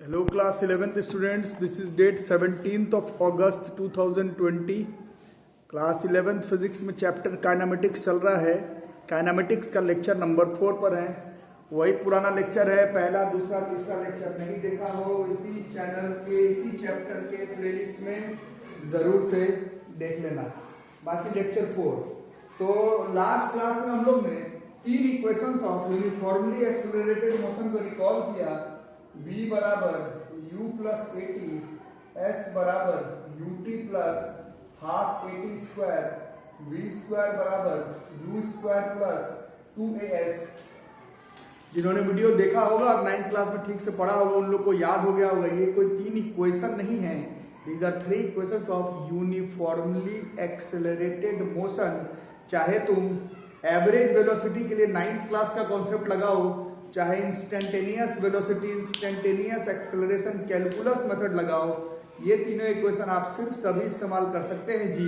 Hello class 11th students, this is date 17th of August 2020. Class 11th physics में chapter kinematics चल रहा है। Kinematics का lecture number 4 पर है। वही पुराना लेक्चर है, पहला दूसरा तीसरा लेक्चर नहीं देखा हो इसी चैनल के इसी चैप्टर के प्लेलिस्ट में ज़रूर से देख लेना। बाकी लेक्चर 4 तो लास्ट क्लास में हम लोग ने तीन equations of uniformly accelerated motion को रिकॉल किया। v बराबर u plus a t, s बराबर u t plus half a t square, v square बराबर यू स्क्वायर प्लस 2as। जिन्होंने वीडियो देखा होगा और 9th क्लास में ठीक से पढ़ा होगा उन लोग को याद हो गया होगा। ये कोई तीन इक्वेशन नहीं है, these are three equations of uniformly accelerated motion. चाहे तुम एवरेज वेलोसिटी के लिए 9th क्लास का कॉन्सेप्ट लगाओ, चाहे instantaneous velocity, instantaneous acceleration calculus method लगाओ, ये तीनों इक्वेशन आप सिर्फ तभी इस्तेमाल कर सकते हैं जी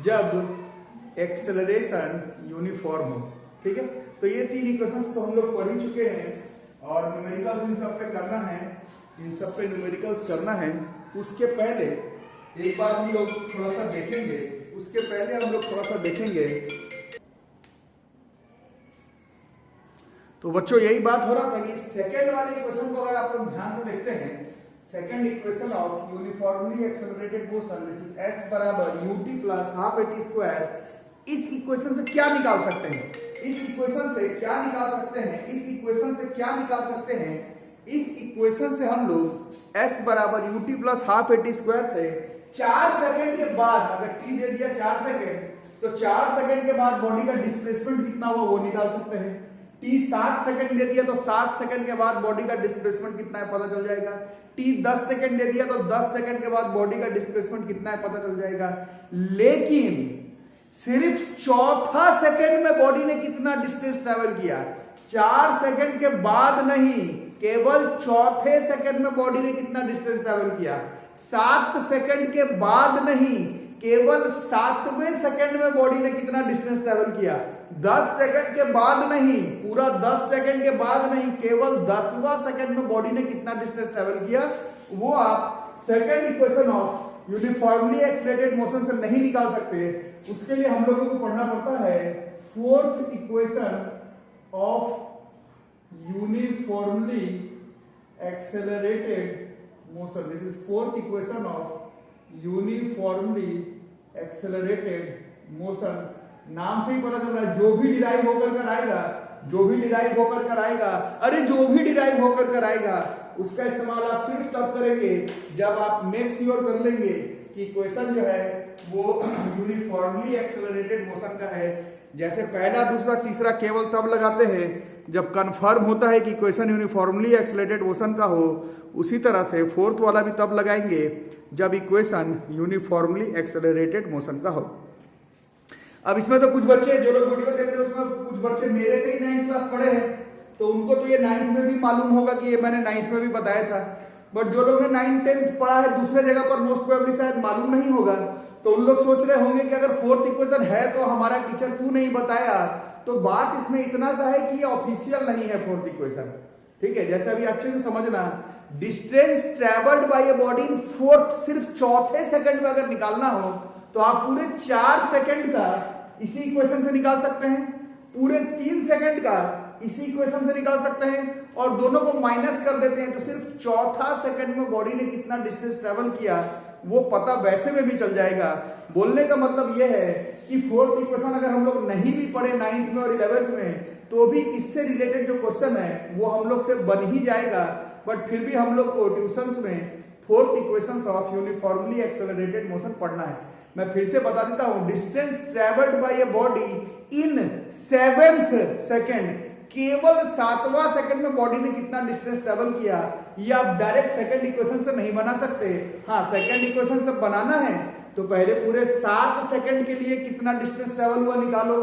जब एक्सेलरेशन यूनिफॉर्म हो। ठीक है, तो ये तीन इक्वेशंस तो हम लोग पढ़ ही चुके हैं और न्यूमेरिकल्स इन सब पे करना है, इन सब पे न्यूमेरिकल्स करना है। उसके पहले एक बार हम लोग थोड़ा सा देखेंगे, उसके पहले हम लोग थोड़ा सा देखेंगे। तो बच्चों यही बात हो रहा था कि सेकंड वाले इक्वेशन को अगर आप लोग ध्यान से देखते हैं, second equation of uniformly accelerated motion, this is s बराबर ut plus half at square. इस इक्वेशन से क्या निकाल सकते हैं? इस इक्वेशन से क्या निकाल सकते हैं? इस इक्वेशन से क्या निकाल सकते हैं? इस इक्वेशन से हम लोग s बराबर ut plus half at square से 4 सेकंड के बाद, अगर t दे दिया 4 सेकंड, तो 4 सेकंड के बाद बॉडी का डिस्प्लेसमेंट कितना हुआ वो निकाल सकते हैं। t 7 सेकंड दे दिया तो 7 सेकंड के बाद बॉडी का डिस्प्लेसमेंट कितना है पता चल जाएगा। t 10 सेकंड दे दिया तो 10 सेकंड के बाद बॉडी का डिस्प्लेसमेंट कितना है पता चल जाएगा। लेकिन सिर्फ चौथा सेकंड में बॉडी ने कितना डिस्टेंस ट्रेवल किया, 4 सेकंड के बाद नहीं, केवल चौथे सेकंड में बॉडी ने कितना डिस्टेंस ट्रेवल किया। 7 सेकंड के बाद नहीं, केवल 7वें सेकंड में बॉडी ने कितना डिस्टेंस ट्रेवल किया। 10 सेकंड के बाद नहीं, पूरा 10 सेकंड के बाद नहीं, केवल 10वां सेकंड में बॉडी ने कितना डिस्टेंस ट्रेवल किया, वो आप second equation of uniformly accelerated motion से नहीं निकाल सकते। उसके लिए हम लोगों को पढ़ना पड़ता है fourth equation of uniformly accelerated motion. This is fourth equation of uniformly accelerated motion. नाम से ही पता चल रहा है, जो भी डिराइव होकर कर आएगा, जो भी डिराइव होकर कर आएगा, अरे जो भी डिराइव होकर कर आएगा, उसका इस्तेमाल आप सिर्फ तब करेंगे जब आप मेक श्योर कर लेंगे कि इक्वेशन जो है वो यूनिफॉर्मली एक्सेलरेटेड मोशन का है। जैसे पहला दूसरा तीसरा केवल तब लगाते हैं जब कंफर्म होता है कि इक्वेशन यूनिफॉर्मली एक्सेलरेटेड मोशन का हो, उसी तरह से फोर्थ वाला भी तब लगाएंगे जब इक्वेशन यूनिफॉर्मली एक्सेलरेटेड मोशन का हो। अब इसमें तो कुछ बच्चे जो लोग वीडियो देख रहे हैं उसमें कुछ बच्चे मेरे से ही 9th क्लास पढ़े हैं, तो उनको तो ये 9th में भी मालूम होगा कि ये मैंने 9th में भी बताया था। बट जो लोग ने 9th 10th पढ़ा है दूसरे जगह पर मोस्ट प्रोबेबली शायद मालूम नहीं होगा, तो उन लोग सोच रहे होंगे कि अगर फोर्थ इक्वेशन है तो हमारा टीचर क्यों नहीं बताया। तो बात इसमें इतना सा है कि ये ऑफिशियल नहीं है फोर्थ इक्वेशन। ठीक है, जैसे अभी अच्छे से समझना, distance travelled bye a body in fourth, सिर्फ चौथे सेकंड में अगर निकालना हो तो आप पूरे 4 सेकंड का इसी इक्वेशन से निकाल सकते हैं, पूरे 3 सेकंड का इसी इक्वेशन से निकाल सकते हैं, और दोनों को माइनस कर देते हैं तो सिर्फ चौथा सेकंड में बॉडी ने कितना डिस्टेंस ट्रेवल किया वो पता वैसे में भी चल जाएगा। बोलने का मतलब यह है कि फोर्थ इक्वेशन अगर हम लोग नहीं भी पढ़े 9th में और 11th में, तो भी इससे रिलेटेड जो क्वेश्चन है वो हम लोग से बन ही जाएगा। बट फिर भी हम लोग को ट्यूशंस में fourth equations of uniformly accelerated motion पढ़ना है। मैं फिर से बता देता हूं, distance travelled bye a body in 7th second, केवल 7वां सेकंड में बॉडी ने कितना डिस्टेंस ट्रेवल किया, ये आप डायरेक्ट सेकंड इक्वेशन से नहीं बना सकते। हाँ, सेकंड इक्वेशन से बनाना है तो पहले पूरे 7 सेकंड के लिए कितना डिस्टेंस ट्रेवल हुआ निकालो,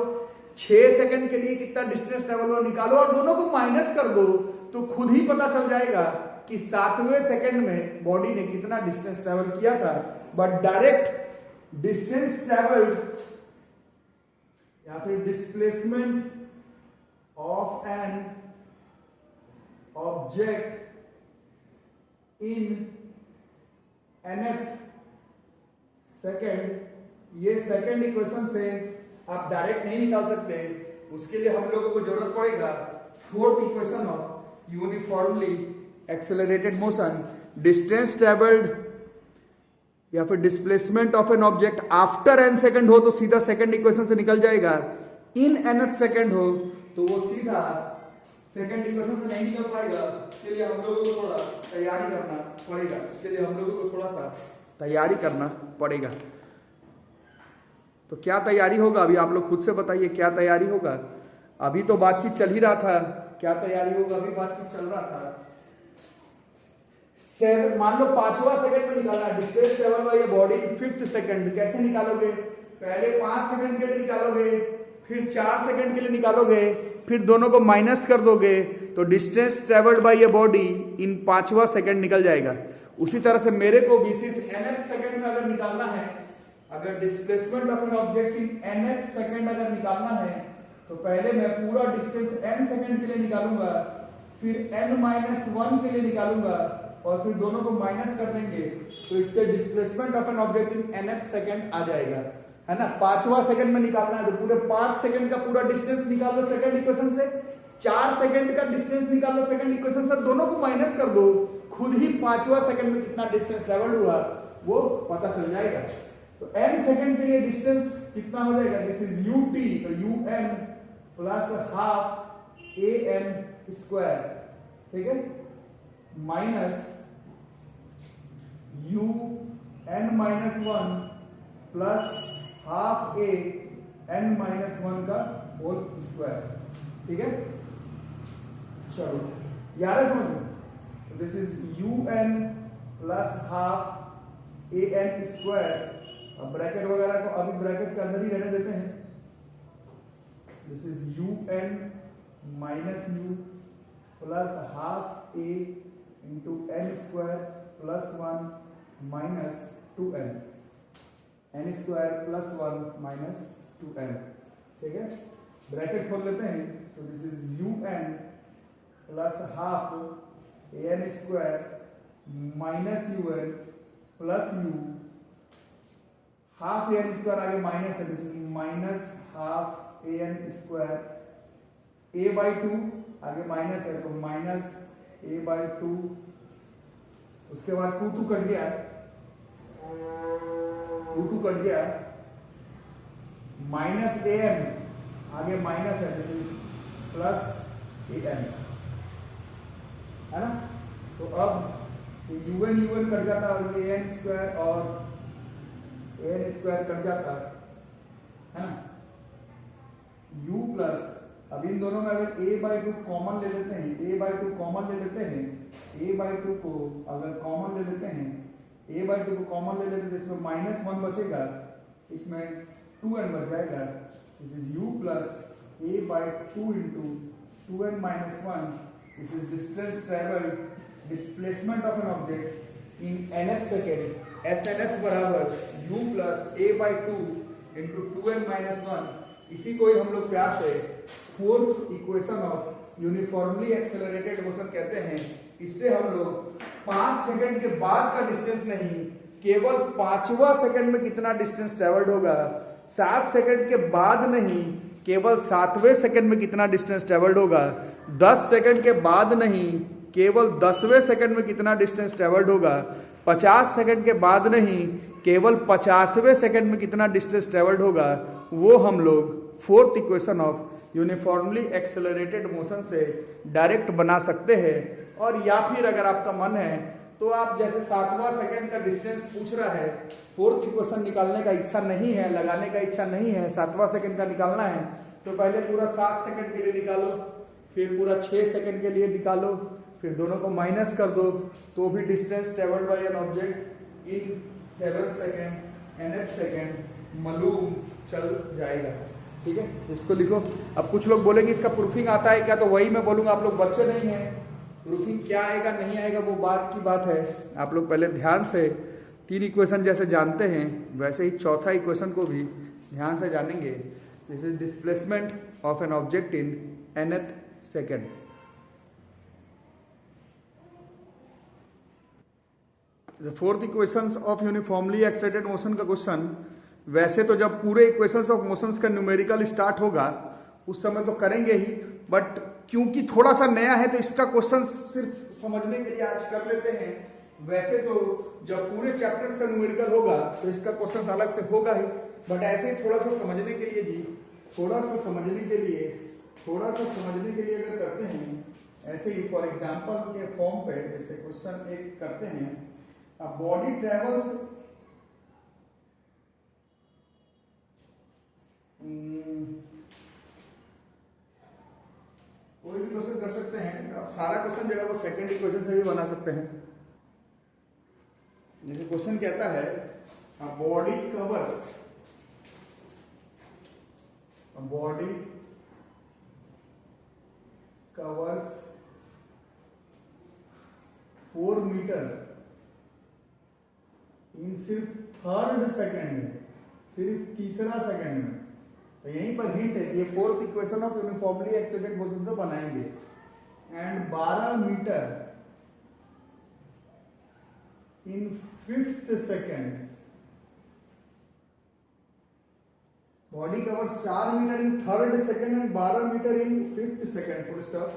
6 सेकंड के लिए कितना डिस्टेंस ट्रेवल हुआ निकालो, और दोनों को माइनस कर दो तो खुद ही पता चल जाएगा कि 7वें सेकंड में बॉडी ने कितना डिस्टेंस ट्रेवल किया था। बट डायरेक्ट डिस्टेंस ट्रेवल्ड या फिर displacement of an object in nth second. ये सेकेंड इक्वेशन से आप डायरेक्ट नहीं निकाल सकते, उसके लिए हम लोगों को जरूरत पड़ेगा fourth equation of uniformly accelerated motion. Distance travelled या फिर displacement of an object after n second हो तो सीधा सेकंड इक्वेशन से निकल जाएगा, इन nth सेकंड हो तो वो सीधा सेकंड इक्वेशन से नहीं निकल पाएगा। इसके लिए हम लोगों को थोड़ा तैयारी करना पड़ेगा, इसके लिए हम लोगों को थोड़ा सा तैयारी करना पड़ेगा। तो क्या तैयारी होगा अभी आप लोग खुद से बताइए, क्या तैयारी होगा? अभी तो बातचीत चल ही रहा था, क्या तैयारी होगा? अभी बातचीत चल रहा था। मान लो 5वां सेकंड में निकालना है, distance travel by body 5th second. कैसे निकालोगे? पहले 5 सेकंड के लिए निकालोगे, फिर 4 सेकंड के लिए निकालोगे, फिर दोनों को माइनस कर दोगे तो distance travelled by body in 5वां सेकंड निकल जाएगा। उसी तरह से मेरे को भी सिर्फ nth सेकंड में अगर निकालना है, अगर displacement of an object in nth second अगर निकालना है तो पहले मैं पूरा डिस्टेंस n सेकंड के लिए निकालूंगा, फिर n-1 के लिए निकालूंगा और फिर दोनों को माइनस कर देंगे तो इससे displacement of an object in nth second आ जाएगा, है ना। 5वां सेकंड में निकालना है तो पूरे 5 सेकंड का पूरा डिस्टेंस निकाल लो सेकंड इक्वेशन से, 4 सेकंड का डिस्टेंस निकाल लो सेकंड इक्वेशन से, दोनों को माइनस कर दो, खुद ही 5वां सेकंड में कितना डिस्टेंस ट्रेवल हुआ वो पता चल जाएगा। तो n सेकंड के लिए डिस्टेंस कितना हो जाएगा? दिस इज ut, तो un plus half an square, ठीक है, minus un-1 plus half an-1 का होल स्क्वायर, ठीक है। चलो यार समझ में, this is un plus half an square. अब ब्रैकेट वगैरह को अभी ब्रैकेट के अंदर ही रहने देते हैं। This is un minus u plus half a into n square plus 1 minus 2n, n square plus 1 minus 2n, ठीक है। ब्रैकेट खोल लेते हैं। So this is un plus half an square minus un plus u, half an square आगे minus है, this is minus half an square, a by 2 आगे minus है तो माइनस a बाई 2, उसके बाद 2 कट गया, 2 कट गया, माइनस an आगे माइनस है, दिस इज प्लस an, है ना। तो अब un कट जाता और ये an स्क्वायर और an स्क्वायर कट जाता है ना, u प्लस, अब इन दोनों में अगर a बाई 2 कॉमन ले लेते हैं, a बाई 2 कॉमन ले लेते हैं, a बाई 2 को अगर कॉमन ले लेते हैं, a बाई 2 को कॉमन ले लेते हैं, इसमें माइनस 1 बचेगा, इसमें 2n बच जाएगा। This is u plus a by 2 into 2n minus 1, this is distance travelled, displacement of an object in nth second, SNH बराबर u plus a by 2 into 2n minus 1। इसी को ही हम लोग प्यार से fourth equation of uniformly accelerated motion कहते हैं। इससे हम लोग 5 सेकंड के बाद का डिस्टेंस नहीं, केवल 5वां सेकंड में कितना डिस्टेंस ट्रेवल्ड होगा, 7 सेकंड के बाद नहीं, केवल 7वें सेकंड में कितना डिस्टेंस ट्रेवल्ड होगा, 10 सेकंड के बाद नहीं, केवल 10वें सेकंड में कितना डिस्टेंस ट्रेवल्ड होगा, 50 सेकंड के बाद नहीं, केवल 50वें सेकंड में कितना डिस्टेंस ट्रेवल्ड होगा, वो हम लोग fourth equation of uniformly accelerated motion से डायरेक्ट बना सकते हैं। और या फिर अगर आपका मन है तो आप जैसे 7वां सेकंड का डिस्टेंस पूछ रहा है, फोर्थ इक्वेशन निकालने का इच्छा नहीं है, लगाने का इच्छा नहीं है, 7वां सेकंड का निकालना है, तो पहले पूरा 7 सेकंड के लिए निकालो, फिर पूरा 6 सेकंड के लिए निकालो, फिर दोनों को माइनस कर दो तो भी distance travelled bye N object इन 7 सेकंड nth सेकंड मालूम चल जाएगा, ठीक है। इसको लिखो। अब कुछ लोग बोलेंगे इसका प्रूफिंग आता है क्या, तो वही मैं बोलूंगा, आप लोग बच्चे नहीं हैं, प्रूफिंग क्या आएगा नहीं आएगा वो बात की बात है। आप लोग पहले ध्यान से 3 इक्वेशन जैसे जानते हैं वैसे ही चौथा इक्वेशन को भी ध्यान से जानेंगे। This is displacement of an object in nth second. Fourth equations of uniformly excited motion का क्वेश्चन, वैसे तो जब पूरे इक्वेशंस ऑफ मोशंस का न्यूमेरिकल स्टार्ट होगा उस समय तो करेंगे ही, बट क्योंकि थोड़ा सा नया है तो इसका क्वेश्चन सिर्फ समझने के लिए आज कर लेते हैं। वैसे तो जब पूरे चैप्टर्स का न्यूमेरिकल होगा तो इसका क्वेश्चन अलग से होगा ही, बट ऐसे ही थोड़ा सा समझने के लिए जी, थोड़ा सा समझने के लिए अगर करते हैं ऐसे ही फॉर एग्जांपल के फॉर्म पे, जैसे क्वेश्चन एक करते हैं, अ बॉडी ट्रेवल्स कोई भी क्वेश्चन कर सकते हैं। अब सारा क्वेश्चन जो है वो सेकंड इक्वेशन से भी बना सकते हैं। जैसे क्वेश्चन कहता है अ बॉडी कवर्स 4 मीटर इन सिर्फ थर्ड सेकेंड में, सिर्फ तीसरा सेकेंड में। तो यहीं पर हिंट है कि ये fourth equation of uniformly excited motion से बनाएंगे। And 12 metre in fifth second, body covers 4 metre in third second and 12 metre in fifth second, full stop.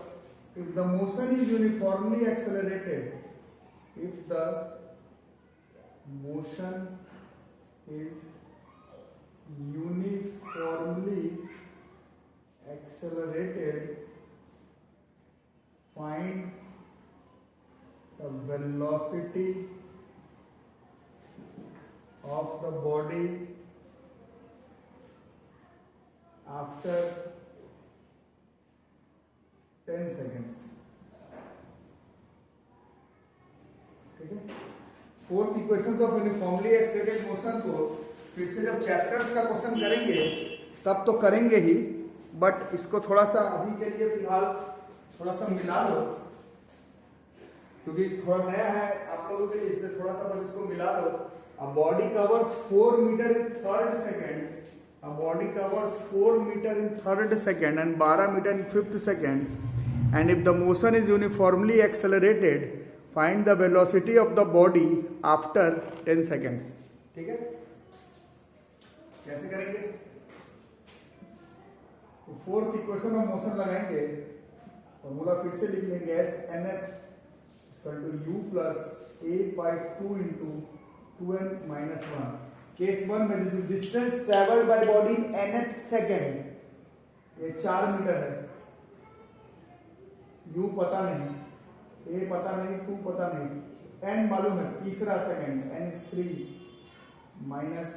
If the motion is uniformly accelerated, if the motion is uniformly accelerated, find the velocity of the body after 10 seconds। ठीक है, fourth equations of uniformly excited motion को फिर से जब chapters का question करेंगे तब तो करेंगे ही, बट इसको थोड़ा सा अभी के लिए फिलहाल थोड़ा सा मिला लो, क्योंकि थोड़ा नया है आप लोगों के लिए, इसलिए थोड़ा सा बस इसको मिला लो। A body covers 4 metre in third second, a body covers 4 metre in third second and 12 metre in fifth second, and if the motion is uniformly accelerated, find the velocity of the body after 10 seconds. ठीक है, कैसे करेंगे? तो fourth equation में motion लगाएंगे, formula फिर से लिख लेंगे, s n f equal to u plus a by 2 into 2n minus 1। Case 1 में this distance travelled by body in nth second, ये 4 मीटर है, u पता नहीं, a पता नहीं, 2 पता नहीं, n मालूम है, तीसरा second, n is 3 minus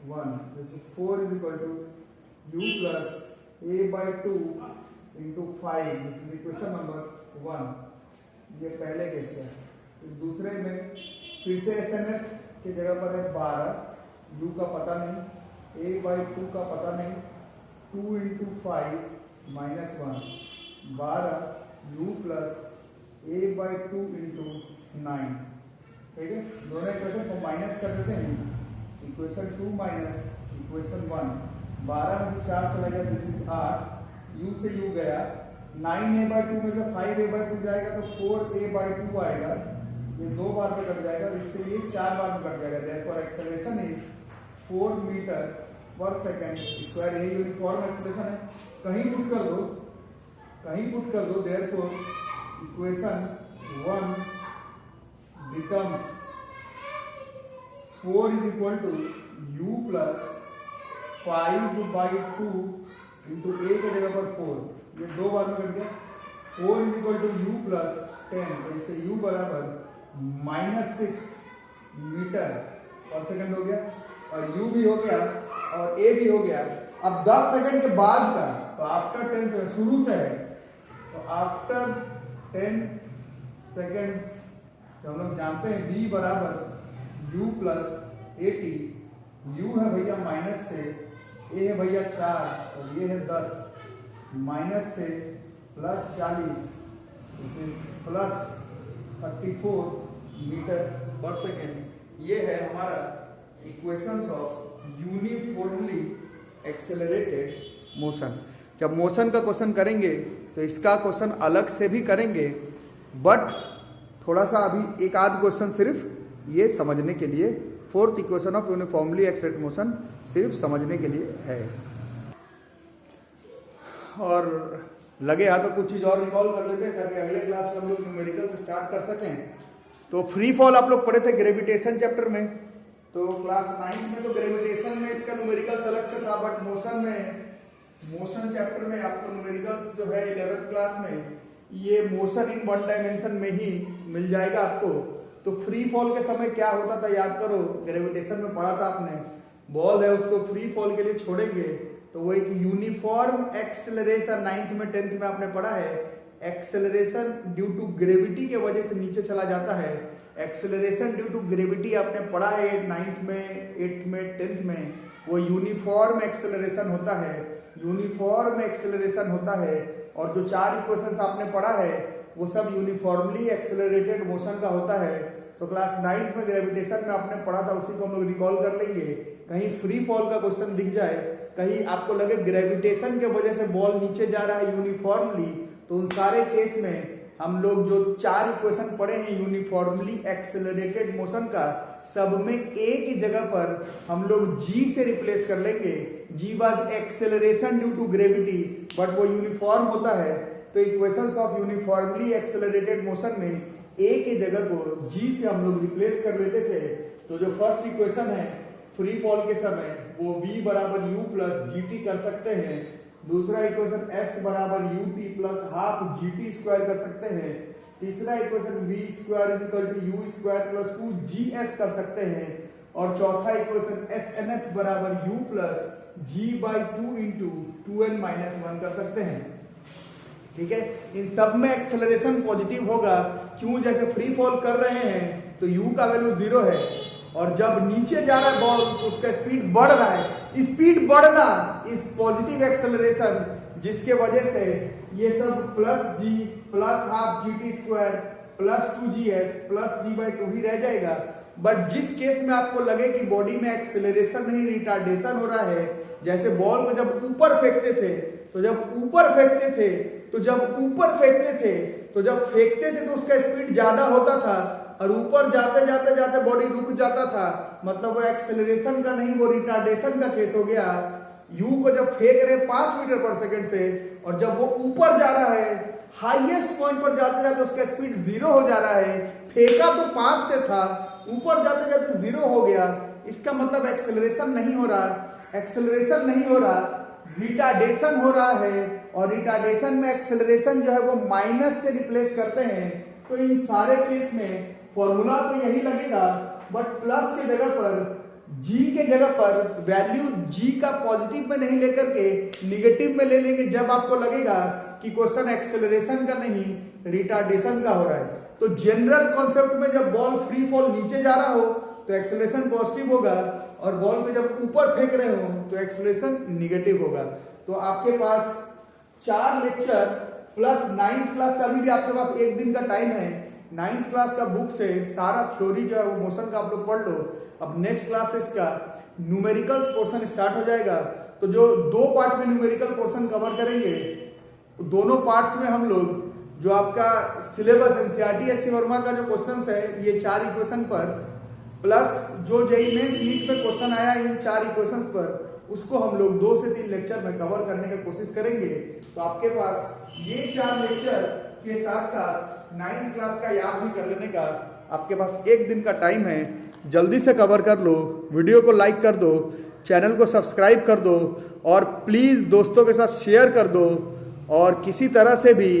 1, this is 4 is equal to u plus a by 2 into 5, this is equation number 1। ये पहले केस है। फिर दूसरे में फिर से SNF की जगह पर है 12, u का पता नहीं, a by 2 का पता नहीं, 2 into 5 minus 1, 12 u plus a by 2 into 9। ठीक है, दोनों इक्वेशन को माइनस कर देते हैं, इक्वेशन 2 माइनस इक्वेशन 1, 12 में से 4 चला गया, दिस इज 8, u से u गया, 9a by 2 में से 5a by 2 जाएगा तो 4a by 2 आएगा, ये 2 बार में कट जाएगा, इससे ये 4 बार में कट जाएगा। Therefore acceleration is 4 metre per second square, यही यूनिफॉर्म एक्सेलरेशन है, कहीं पुट कर दो, कहीं पुट कर दो। Therefore equation 1 becomes 4 is equal to u plus 5 by 2 into a के जगह पर 4, ये 2 बार में कट गया, 4 is equal to u plus 10, तो इससे u बराबर -6 मीटर पर सेकंड हो गया, और u भी हो गया और a भी हो गया। अब 10 सेकंड के बाद का, तो आफ्टर 10 सेकंड शुरू से है, तो आफ्टर 10 सेकेंड्स तो हम लोग जानते हैं v बराबर u प्लस 80, u है भैया माइनस से, a है भैया 4 और ये है 10, माइनस से plus 40, this is plus 34 metre per second. ये है हमारा equations of uniformly accelerated motion. जब मोशन का क्वेश्चन करेंगे तो इसका क्वेश्चन अलग से भी करेंगे, बट थोड़ा सा अभी एक आध क्वेश्चन सिर्फ ये समझने के लिए, fourth equation of uniformly accelerated motion सिर्फ समझने के लिए है। और लगे हाथ तो कुछ चीज़ और रिकॉल कर लेते हैं ताकि अगले क्लास में हम लोग न्यूमेरिकल से स्टार्ट कर सकें। तो फ्री फॉल आप लोग पढ़े थे ग्रेविटेशन चैप्टर में, तो क्लास 9 में तो ग्रेविटेशन में इसका न्यूमेरिकल्स अलग से था, बट मोशन चैप्टर में आपको न्यूमेरिकल्स जो है 11th क्लास में ये मोशन इन वन डायमेंशन में ही मिल जाएगा आपको। तो फ्री फॉल के समय क्या होता था याद करो, ग्रेविटेशन में पढ़ा था आपने, बॉल है उसको फ्री फॉल के लिए छोड़ेंगे तो वो एक यूनिफॉर्म एक्सेलरेशन 9th में 10th में आपने पढ़ा है, एक्सेलरेशन ड्यू टू ग्रेविटी के वजह से नीचे चला जाता है। एक्सेलरेशन ड्यू टू ग्रेविटी आपने पढ़ा है 9th में 8th में 10th में, वो यूनिफॉर्म एक्सेलरेशन होता है, यूनिफॉर्म एक्सेलरेशन होता है। और जो 4 इक्वेशंस आपने पढ़ा है वो सब यूनिफॉर्मली एक्सेलरेटेड मोशन का होता है। तो क्लास 9th में ग्रेविटेशन में आपने पढ़ा था, उसी को हम लोग रिकॉल कर लेंगे। कहीं फ्री फॉल का क्वेश्चन दिख जाए, कहीं आपको लगे ग्रेविटेशन के वजह से बॉल नीचे जा रहा है यूनिफॉर्मली, तो उन सारे केस में हम लोग जो 4 इक्वेशन पढ़े हैं यूनिफॉर्मली एक्सेलरेटेड मोशन का, सब में एक ही जगह पर हम लोग जी से रिप्लेस कर लेंगे। G was acceleration due to gravity, but वो यूनिफॉर्म होता है। तो equations of uniformly accelerated motion में एक ही जगह को जी से हम लोग रिप्लेस कर लेते थे। तो जो फर्स्ट इक्वेशन है फ्री फॉल के समय वो v बराबर u प्लस जी टी कर सकते हैं। दूसरा इक्वेशन s बराबर u t plus half g t square कर सकते हैं। तीसरा equation v square is equal to u square plus 2gs कर सकते हैं। और चौथा इक्वेशन snth बराबर u plus g by 2 into 2n minus 1 कर सकते हैं। ठीक है, इन सब में एक्सेलरेशन पॉजिटिव होगा। क्यों? जैसे फ्री फॉल कर रहे हैं तो u का वैल्यू 0 है, और जब नीचे जा रहा है बॉल तो उसका स्पीड बढ़ रहा है। स्पीड बढ़ना इस पॉजिटिव एक्सेलरेशन, जिसके वजह से ये सब plus g plus half g t square plus 2gs plus g by 2 ही रह जाएगा। बट जिस केस में आपको लगे कि बॉडी में एक्सेलरेशन नहीं रिटार्डेशन हो रहा है, जैसे बॉल को जब ऊपर फेंकते थे तो जब फेंकते थे तो उसका स्पीड ज्यादा होता था, और ऊपर जाते जाते बॉडी रुक जाता था, मतलब वो एक्सेलरेशन का नहीं, वो रिटार्डेशन का केस हो गया। यू को जब फेंक रहे 5 मीटर पर सेकंड से, और जब वो ऊपर जा रहा है हाईएस्ट पॉइंट पर जाते जाते उसका स्पीड 0 हो जा रहा है। फेंका तो 5 से था, ऊपर जाते जाते 0 हो गया। इसका मतलब एक्सेलरेशन नहीं हो रहा, रिटार्डेशन हो रहा है। और रिटार्डेशन में एक्सेलरेशन जो है वो माइनस से रिप्लेस करते हैं। तो इन सारे केस में फॉर्मूला तो यही लगेगा, बट प्लस के जगह पर g के जगह पर वैल्यू g का पॉजिटिव में नहीं लेकर के निगेटिव में ले लेंगे, जब आपको लगेगा कि क्वेश्चन एक्सेलरेशन का नहीं रिटार्डेशन का हो रहा है। तो जनरल कॉन्सेप्ट में जब बॉल फ्री फॉल नीचे जा रहा हो तो एक्सेलरेशन पॉजिटिव होगा, और बॉल पे जब ऊपर फेंक रहे हो तो एक्सेलरेशन निगेटिव होगा। तो आपके पास 4 लेक्चर प्लस 9th क्लास का भी आपके पास 1 दिन का टाइम है। 9th क्लास का बुक से सारा थ्योरी जो है वो मोशन का आप लोग पढ़ लो। अब नेक्स्ट क्लास से इसका न्यूमेरिकल्स पोर्शन स्टार्ट हो जाएगा। तो जो 2 पार्ट में न्यूमेरिकल पोर्शन कवर करेंगे, दोनों पार्ट्स में हम लोग जो आपका सिलेबस एनसीईआरटी एचसी वर्मा का जो क्वेश्चंस है ये 4 इक्वेशन पर, प्लस जो जेईई मेंस नीट में क्वेश्चन आया इन 4 इक्वेशंस पर, उसको हम लोग 2 से 3 लेक्चर में कवर करने की कोशिश करेंगे। तो आपके पास ये 4 लेक्चर के साथ साथ 9th क्लास का याद भी कर लेने का आपके पास 1 दिन का टाइम है। जल्दी से कवर कर लो, वीडियो को लाइक कर दो, चैनल को सब्सक्राइब कर दो, और प्लीज़ दोस्तों के साथ शेयर कर दो। और किसी तरह से भी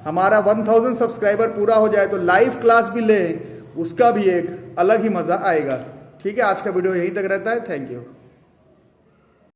हमारा 1000 सब्सक्राइबर पूरा हो जाए तो लाइव क्लास भी लें, उसका भी एक अलग ही मज़ा आएगा। ठीक है, आज का वीडियो यहीं तक रहता है। Thank you.